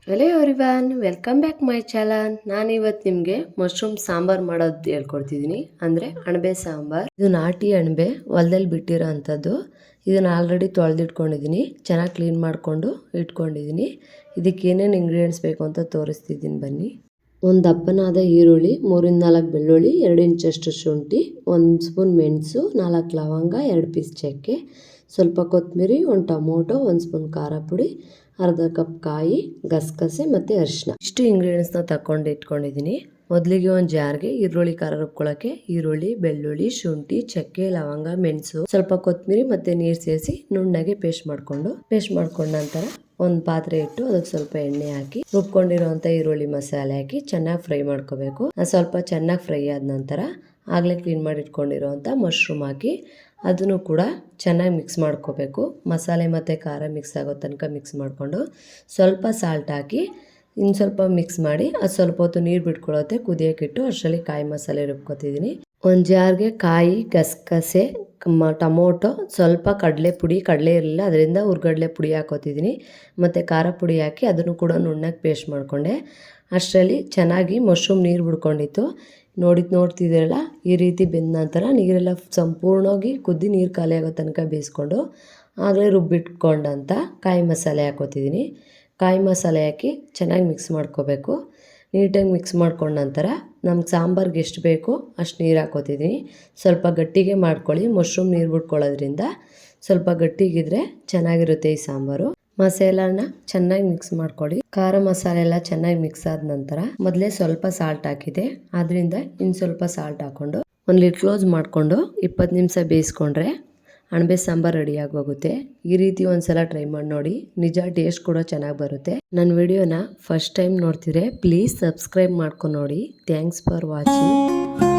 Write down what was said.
Hello everyone, welcome back my channel. ನಾನು ಇವತ್ತು ನಿಮಗೆ ಮಶ್ರೂಮ್ ಸಾಂಬಾರ್ ಮಾಡೋದು ಹೇಳ್ಕೊಡ್ತಿದ್ದೀನಿ. ಅಂದರೆ ಅಣಬೆ ಸಾಂಬಾರ್. ಇದು ನಾಟಿ ಅಣಬೆ ಹೊಲದಲ್ಲಿ ಬಿಟ್ಟಿರೋ ಅಂಥದ್ದು. ಇದನ್ನು ಆಲ್ರೆಡಿ ತೊಳೆದಿಟ್ಕೊಂಡಿದ್ದೀನಿ, ಚೆನ್ನಾಗಿ ಕ್ಲೀನ್ ಮಾಡಿಕೊಂಡು ಇಟ್ಕೊಂಡಿದ್ದೀನಿ. ಇದಕ್ಕೆ ಏನೇನು ಇಂಗ್ರೀಡಿಯೆಂಟ್ಸ್ ಬೇಕು ಅಂತ ತೋರಿಸ್ತಿದ್ದೀನಿ ಬನ್ನಿ. ಒಂದು ದಪ್ಪನಾದ ಈರುಳ್ಳಿ, 3-4 ಬೆಳ್ಳುಳ್ಳಿ, 2 ಇಂಚಷ್ಟು ಶುಂಠಿ, 1 ಸ್ಪೂನ್ ಮೆಣಸು, 4 ಲವಂಗ, 2 ಪೀಸ್ ಚಕ್ಕೆ, ಸ್ವಲ್ಪ ಕೊತ್ತಂಬರಿ, 1 ಟೊಮೊಟೊ, 1 ಸ್ಪೂನ್ ಖಾರ ಪುಡಿ, ಅರ್ಧ ಕಪ್ ಕಾಯಿ, ಗಸಗಸೆ ಮತ್ತು ಅರಿಶಿನ. ಇಷ್ಟು ಇಂಗ್ರೀಡಿಯೆಂಟ್ಸ್ನ ತಗೊಂಡು ಇಟ್ಕೊಂಡಿದ್ದೀನಿ. ಮೊದಲಿಗೆ ಒಂದು ಜಾರ್ಗೆ ಈರುಳ್ಳಿ ಖಾರ ರುಬ್ಕೊಳ್ಳೋಕ್ಕೆ ಈರುಳ್ಳಿ, ಬೆಳ್ಳುಳ್ಳಿ, ಶುಂಠಿ, ಚಕ್ಕೆ, ಲವಂಗ, ಮೆಣಸು, ಸ್ವಲ್ಪ ಕೊತ್ತಂಬರಿ ಮತ್ತು ನೀರು ಸೇರಿಸಿ ನುಣ್ಣಗೆ ಪೇಸ್ಟ್ ಮಾಡ್ಕೊಂಡ ನಂತರ ಒಂದು ಪಾತ್ರೆ ಇಟ್ಟು ಅದಕ್ಕೆ ಸ್ವಲ್ಪ ಎಣ್ಣೆ ಹಾಕಿ ರುಬ್ಕೊಂಡಿರೋಂಥ ಈರುಳ್ಳಿ ಮಸಾಲೆ ಹಾಕಿ ಚೆನ್ನಾಗಿ ಫ್ರೈ ಮಾಡ್ಕೋಬೇಕು. ಅದು ಸ್ವಲ್ಪ ಚೆನ್ನಾಗಿ ಫ್ರೈ ಆದ ನಂತರ ಆಗಲೇ ಕ್ಲೀನ್ ಮಾಡಿ ಇಟ್ಕೊಂಡಿರೋಂಥ ಮಶ್ರೂಮ್ ಹಾಕಿ ಅದನ್ನು ಕೂಡ ಚೆನ್ನಾಗಿ ಮಿಕ್ಸ್ ಮಾಡ್ಕೋಬೇಕು. ಮಸಾಲೆ ಮತ್ತು ಖಾರ ಮಿಕ್ಸ್ ಆಗೋ ತನಕ ಮಿಕ್ಸ್ ಮಾಡಿಕೊಂಡು ಸ್ವಲ್ಪ ಸಾಲ್ಟ್ ಹಾಕಿ ಇನ್ನು ಸ್ವಲ್ಪ ಮಿಕ್ಸ್ ಮಾಡಿ ಅದು ಸ್ವಲ್ಪ ಹೊತ್ತು ನೀರು ಬಿಟ್ಕೊಳ್ಳುತ್ತೆ ಕುದಿಯೋಕ್ಕಿಟ್ಟು. ಅಷ್ಟರಲ್ಲಿ ಕಾಯಿ ಮಸಾಲೆ ರುಬ್ಕೊತಿದ್ದೀನಿ. ಒಂದು ಜಾರ್ಗೆ ಕಾಯಿ, ಗಸಗಸೆ, ಟೊಮೊಟೊ, ಸ್ವಲ್ಪ ಕಡಲೆ ಇರಲಿಲ್ಲ ಅದರಿಂದ ಹುರ್ಗಡ್ಲೆ ಪುಡಿ ಹಾಕೋತಿದ್ದೀನಿ ಮತ್ತು ಖಾರ ಪುಡಿ ಹಾಕಿ ಅದನ್ನು ಕೂಡ ನುಣ್ಣಗೆ ಪೇಸ್ಟ್ ಮಾಡಿಕೊಂಡೆ. ಅಷ್ಟರಲ್ಲಿ ಚೆನ್ನಾಗಿ ಮಶ್ರೂಮ್ ನೀರು ಬಿಡ್ಕೊಂಡಿತ್ತು. ನೋಡ್ತಿದ್ದೀರಲ್ಲ, ಈ ರೀತಿ ಬೆಂದ ನಂತರ ನೀರೆಲ್ಲ ಸಂಪೂರ್ಣವಾಗಿ ಕುದ್ದು ನೀರು ಖಾಲಿ ಆಗೋ ತನಕ ಬೇಯಿಸ್ಕೊಂಡು ಆಗಲೇ ರುಬ್ಬಿಟ್ಕೊಂಡಂಥ ಕಾಯಿ ಮಸಾಲೆ ಹಾಕೋತಿದ್ದೀನಿ. ಕಾಯಿ ಮಸಾಲೆ ಹಾಕಿ ಚೆನ್ನಾಗಿ ಮಿಕ್ಸ್ ಮಾಡ್ಕೋಬೇಕು. ನೀಟಾಗಿ ಮಿಕ್ಸ್ ಮಾಡ್ಕೊಂಡ ನಂತರ ನಮ್ಗೆ ಸಾಂಬಾರ್ಗೆ ಎಷ್ಟು ಬೇಕೋ ಅಷ್ಟು ನೀರು ಹಾಕೋತಿದ್ದೀನಿ. ಸ್ವಲ್ಪ ಗಟ್ಟಿಗೆ ಮಾಡ್ಕೊಳ್ಳಿ, ಮಶ್ರೂಮ್ ನೀರು ಬಿಟ್ಕೊಳ್ಳೋದ್ರಿಂದ ಸ್ವಲ್ಪ ಗಟ್ಟಿಗಿದ್ರೆ ಚೆನ್ನಾಗಿರುತ್ತೆ ಈ ಸಾಂಬಾರು. ಮಸಾಲಾನ ಚೆನ್ನಾಗಿ ಮಿಕ್ಸ್ ಮಾಡ್ಕೊಳ್ಳಿ. ಖಾರ ಮಸಾಲೆ ಎಲ್ಲ ಚೆನ್ನಾಗಿ ಮಿಕ್ಸ್ ಆದ ನಂತರ ಮೊದಲೇ ಸ್ವಲ್ಪ ಸಾಲ್ಟ್ ಹಾಕಿದೆ, ಅದರಿಂದ ಇನ್ನು ಸ್ವಲ್ಪ ಸಾಲ್ಟ್ ಹಾಕ್ಕೊಂಡು ಒಂದು ಲಿಡ್ ಕ್ಲೋಸ್ ಮಾಡಿಕೊಂಡು 20 ನಿಮಿಷ ಬೇಯಿಸ್ಕೊಂಡ್ರೆ ಅಣಬೆ ಸಾಂಬಾರು ರೆಡಿಯಾಗಿ ಹೋಗುತ್ತೆ. ಈ ರೀತಿ ಒಂದ್ಸಲ ಟ್ರೈ ಮಾಡಿ ನೋಡಿ, ನಿಜ ಟೇಸ್ಟ್ ಕೂಡ ಚೆನ್ನಾಗಿ ಬರುತ್ತೆ. ನನ್ನ ವಿಡಿಯೋನ ಫಸ್ಟ್ ಟೈಮ್ ನೋಡ್ತಿದ್ರೆ ಪ್ಲೀಸ್ ಸಬ್ಸ್ಕ್ರೈಬ್ ಮಾಡ್ಕೊಂಡು ನೋಡಿ. Thanks for watching.